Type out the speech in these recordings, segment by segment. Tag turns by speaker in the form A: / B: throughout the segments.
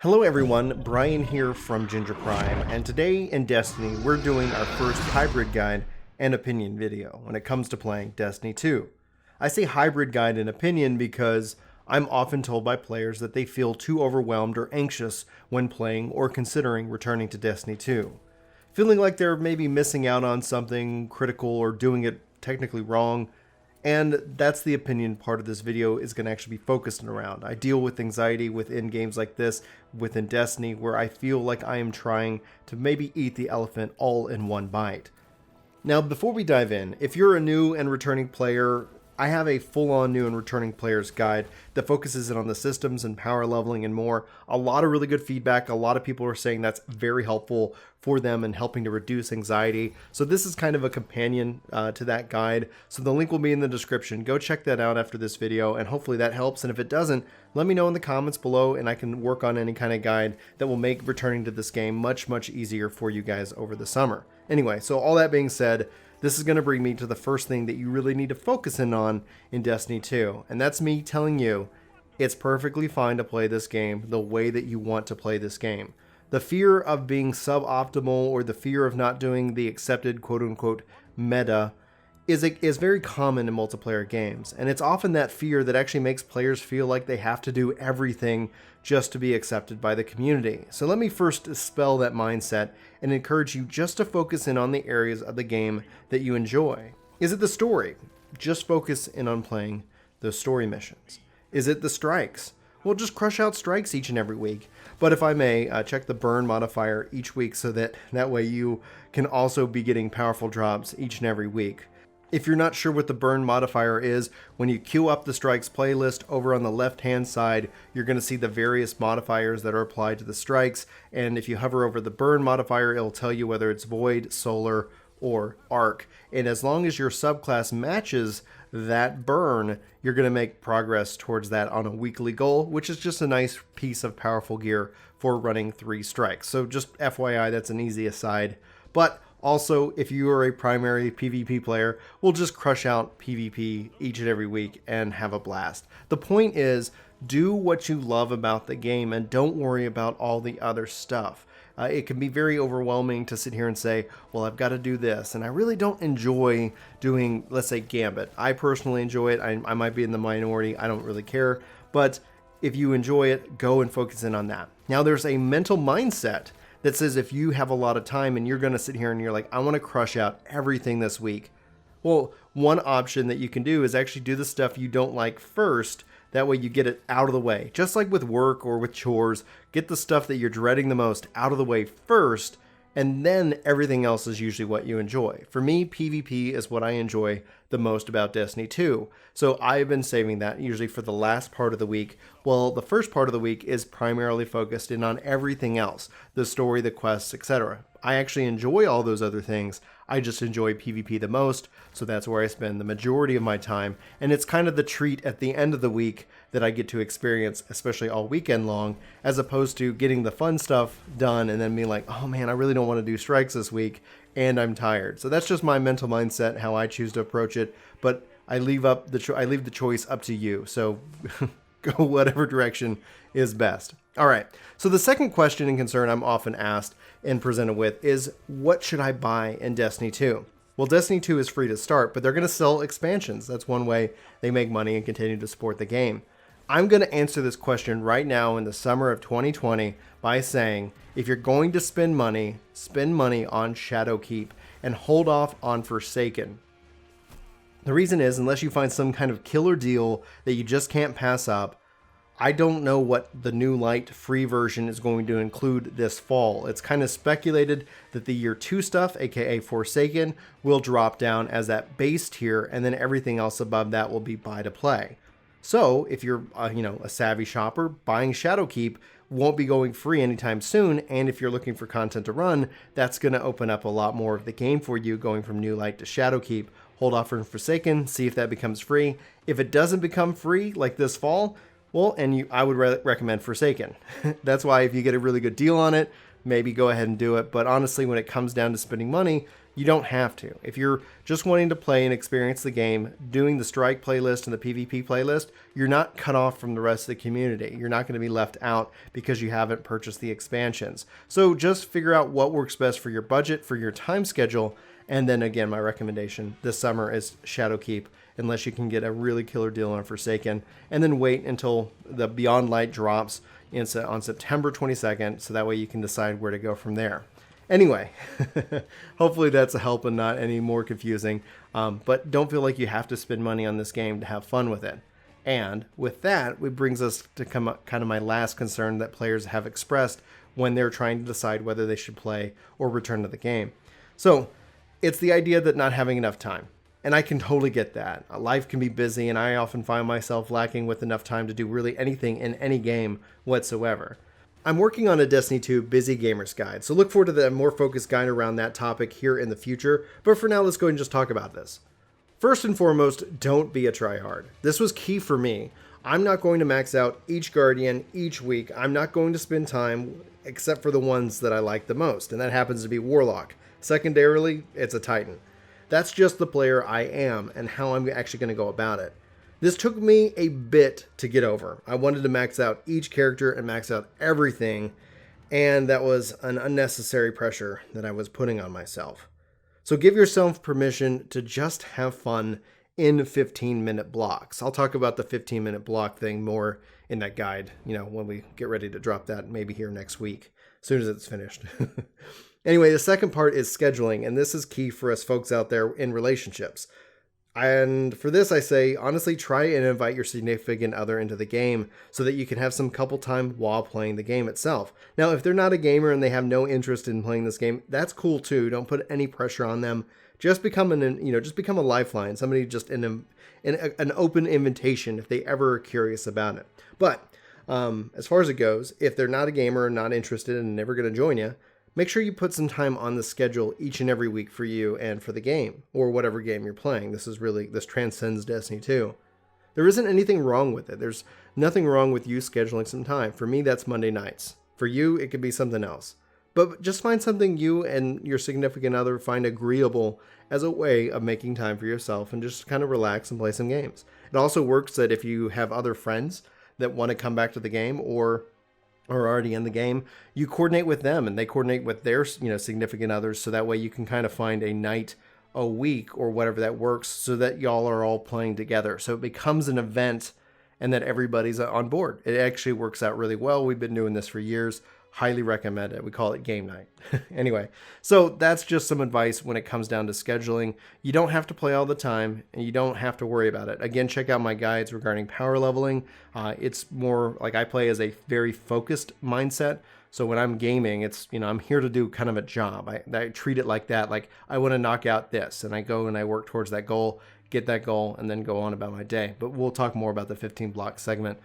A: Hello everyone, Brian here from Ginger Prime, and today in Destiny we're doing our first hybrid guide and opinion video when it comes to playing Destiny 2. I say hybrid guide and opinion because I'm often told by players that they feel too overwhelmed or anxious when playing or considering returning to Destiny 2. Feeling like they're maybe missing out on something critical or doing it technically wrong. And that's the opinion part of this video is going to actually be focused around. I deal with anxiety within games like this, within Destiny, where I feel like I am trying to maybe eat the elephant all in one bite. Now, before we dive in, if you're a new and returning player, I have a full-on new and returning players guide that focuses in on the systems and power leveling and more. A lot of really good feedback. A lot of people are saying that's very helpful for them and helping to reduce anxiety. So this is kind of a companion to that guide. So the link will be in the description. Go check that out after this video and hopefully that helps. And if it doesn't, let me know in the comments below and I can work on any kind of guide that will make returning to this game much, much easier for you guys over the summer. Anyway, so all that being said, this is going to bring me to the first thing that you really need to focus in on in Destiny 2. And that's me telling you, it's perfectly fine to play this game the way that you want to play this game. The fear of being suboptimal or the fear of not doing the accepted quote-unquote meta is very common in multiplayer games. And it's often that fear that actually makes players feel like they have to do everything just to be accepted by the community. So let me first dispel that mindset and encourage you just to focus in on the areas of the game that you enjoy. Is it the story? Just focus in on playing those story missions. Is it the strikes? Well, just crush out strikes each and every week. But if I may, check the burn modifier each week so that way you can also be getting powerful drops each and every week. If you're not sure what the burn modifier is, when you queue up the strikes playlist over on the left-hand side, you're going to see the various modifiers that are applied to the strikes. And if you hover over the burn modifier, it'll tell you whether it's void, solar, or arc. And as long as your subclass matches that burn, you're going to make progress towards that on a weekly goal, which is just a nice piece of powerful gear for running 3 strikes. So just FYI, that's an easy aside. But also, if you are a primary PvP player, we'll just crush out PvP each and every week and have a blast. The point is, do what you love about the game and don't worry about all the other stuff. It can be very overwhelming to sit here and say, well, I've got to do this. And I really don't enjoy doing, let's say, Gambit. I personally enjoy it. I might be in the minority. I don't really care. But if you enjoy it, go and focus in on that. Now, there's a mental mindset that says if you have a lot of time and you're going to sit here and you're like, I want to crush out everything this week. Well, one option that you can do is actually do the stuff you don't like first. That way you get it out of the way. Just like with work or with chores, get the stuff that you're dreading the most out of the way first, and then everything else is usually what you enjoy. For me, PvP is what I enjoy the most about Destiny 2. So I've been saving that usually for the last part of the week. Well, the first part of the week is primarily focused in on everything else, the story, the quests, etc. I actually enjoy all those other things. I just enjoy PvP the most, so that's where I spend the majority of my time. And it's kind of the treat at the end of the week that I get to experience, especially all weekend long, as opposed to getting the fun stuff done and then being like, oh man, I really don't want to do strikes this week, and I'm tired. So that's just my mental mindset, how I choose to approach it. But I leave the choice up to you. So go whatever direction is best. All right. So the second question and concern I'm often asked and presented with is, what should I buy in Destiny 2? Well, Destiny 2 is free to start, but they're going to sell expansions. That's one way they make money and continue to support the game. I'm going to answer this question right now in the summer of 2020 by saying, if you're going to spend money on Shadowkeep and hold off on Forsaken. The reason is, unless you find some kind of killer deal that you just can't pass up, I don't know what the New Light free version is going to include this fall. It's kind of speculated that the Year 2 stuff, aka Forsaken, will drop down as that base tier, and then everything else above that will be buy to play. So if you're a savvy shopper, buying Shadowkeep won't be going free anytime soon, and if you're looking for content to run, that's going to open up a lot more of the game for you going from New Light to Shadowkeep. Hold off on Forsaken, see if that becomes free. If it doesn't become free like this fall, well, I would recommend Forsaken. That's why if you get a really good deal on it, maybe go ahead and do it. But honestly, when it comes down to spending money, You don't have to. If you're just wanting to play and experience the game, doing the Strike playlist and the PvP playlist, you're not cut off from the rest of the community. You're not going to be left out because you haven't purchased the expansions. So just figure out what works best for your budget, for your time schedule, and then again, my recommendation this summer is Shadowkeep, unless you can get a really killer deal on Forsaken, and then wait until the Beyond Light drops on September 22nd, so that way you can decide where to go from there. Anyway, hopefully that's a help and not any more confusing, but don't feel like you have to spend money on this game to have fun with it. And with that, it brings us to kind of my last concern that players have expressed when they're trying to decide whether they should play or return to the game. So it's the idea that not having enough time. And I can totally get that. Life can be busy, and I often find myself lacking with enough time to do really anything in any game whatsoever. I'm working on a Destiny 2 Busy Gamers Guide, so look forward to the more focused guide around that topic here in the future, but for now, let's go ahead and just talk about this. First and foremost, don't be a tryhard. This was key for me. I'm not going to max out each Guardian each week. I'm not going to spend time except for the ones that I like the most, and that happens to be Warlock. Secondarily, it's a Titan. That's just the player I am and how I'm actually going to go about it. This took me a bit to get over. I wanted to max out each character and max out everything, and that was an unnecessary pressure that I was putting on myself. So give yourself permission to just have fun in 15-minute blocks. I'll talk about the 15-minute block thing more in that guide, when we get ready to drop that, maybe here next week, as soon as it's finished. Anyway, the second part is scheduling, and this is key for us folks out there in relationships. And for this, I say, honestly, try and invite your significant other into the game so that you can have some couple time while playing the game itself. Now, if they're not a gamer and they have no interest in playing this game, that's cool too. Don't put any pressure on them. Just become a lifeline, somebody just in an open invitation if they ever are curious about it. But as far as it goes, if they're not a gamer, not interested, and never going to join you, make sure you put some time on the schedule each and every week for you and for the game, or whatever game you're playing. This transcends Destiny 2. There isn't anything wrong with it. There's nothing wrong with you scheduling some time. For me, that's Monday nights. For you, it could be something else. But just find something you and your significant other find agreeable as a way of making time for yourself and just kind of relax and play some games. It also works that if you have other friends that want to come back to the game or are already in the game, you coordinate with them and they coordinate with their significant others, so that way you can kind of find a night a week or whatever that works so that y'all are all playing together. So it becomes an event and that everybody's on board. It actually works out really well. We've been doing this for years. Highly recommend it. We call it game night. Anyway, so that's just some advice when it comes down to scheduling. You don't have to play all the time and you don't have to worry about it. Again, check out my guides regarding power leveling. It's more like I play as a very focused mindset. So when I'm gaming, it's, I'm here to do kind of a job. I treat it like that. Like I want to knock out this, and I go and I work towards that goal, get that goal, and then go on about my day. But we'll talk more about the 15 block segment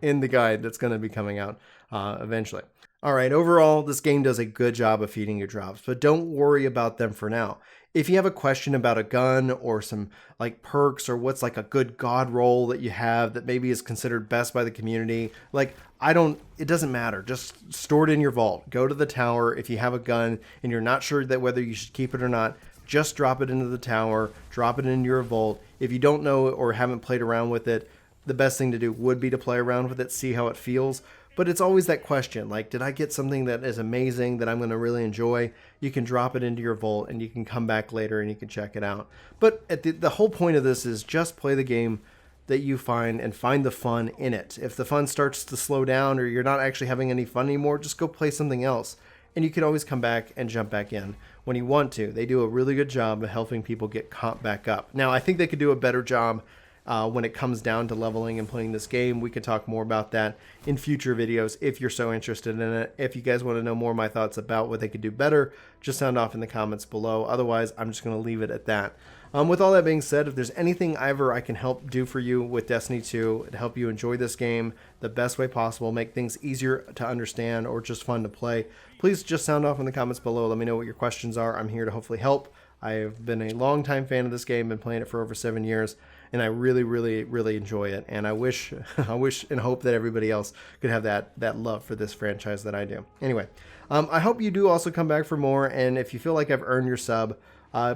A: in the guide that's going to be coming out eventually. All right, overall, this game does a good job of feeding your drops, but don't worry about them for now. If you have a question about a gun or some like perks or what's like a good god roll that you have that maybe is considered best by the community, it doesn't matter. Just store it in your vault. Go to the tower. If you have a gun and you're not sure that whether you should keep it or not, just drop it into the tower, drop it into your vault. If you don't know or haven't played around with it, the best thing to do would be to play around with it, see how it feels. But it's always that question, like, did I get something that is amazing that I'm going to really enjoy? You can drop it into your vault and you can come back later and you can check it out. But the whole point of this is just play the game that you find and find the fun in it. If the fun starts to slow down or you're not actually having any fun anymore, just go play something else. And you can always come back and jump back in when you want to. They do a really good job of helping people get caught back up. Now, I think they could do a better job when it comes down to leveling and playing this game. We could talk more about that in future videos if you're so interested in it. If you guys want to know more of my thoughts about what they could do better, just sound off in the comments below. Otherwise, I'm just going to leave it at that. With all that being said, if there's anything I can help do for you with Destiny 2 to help you enjoy this game the best way possible, make things easier to understand or just fun to play, please just sound off in the comments below. Let me know what your questions are. I'm here to hopefully help. I've been a longtime fan of this game, been playing it for over 7 years, and I really, really, really enjoy it. And I wish, I wish and hope that everybody else could have that love for this franchise that I do. Anyway, I hope you do also come back for more. And if you feel like I've earned your sub,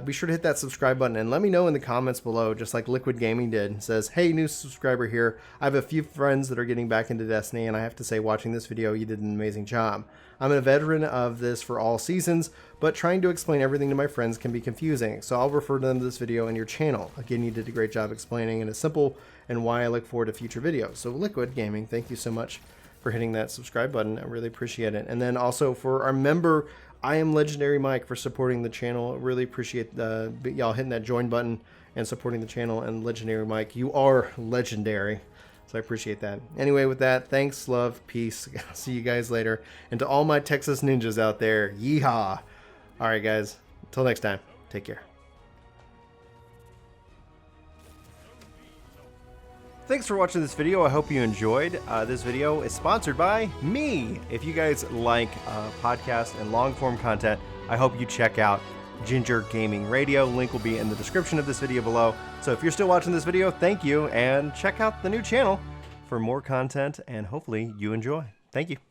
A: be sure to hit that subscribe button and let me know in the comments below, just like Liquid Gaming did. It says, hey, new subscriber here. I have a few friends that are getting back into Destiny, and I have to say, watching this video, you did an amazing job. I'm a veteran of this for all seasons, but trying to explain everything to my friends can be confusing, so I'll refer to them to this video and your channel. Again, you did a great job explaining, and it's simple and why I look forward to future videos. So Liquid Gaming, thank you so much for hitting that subscribe button. I really appreciate it. And then also for our member, I am Legendary Mike, for supporting the channel. Really appreciate y'all hitting that join button and supporting the channel. And Legendary Mike, you are legendary, so I appreciate that. Anyway, with that, thanks, love, peace. See you guys later. And to all my Texas ninjas out there, yeehaw. All right, guys, until next time, take care. Thanks for watching this video. I hope you enjoyed. This video is sponsored by me. If you guys like podcast and long form content, I hope you check out Ginger Gaming Radio. Link will be in the description of this video below. So if you're still watching this video, thank you, and check out the new channel for more content, and hopefully you enjoy. Thank you.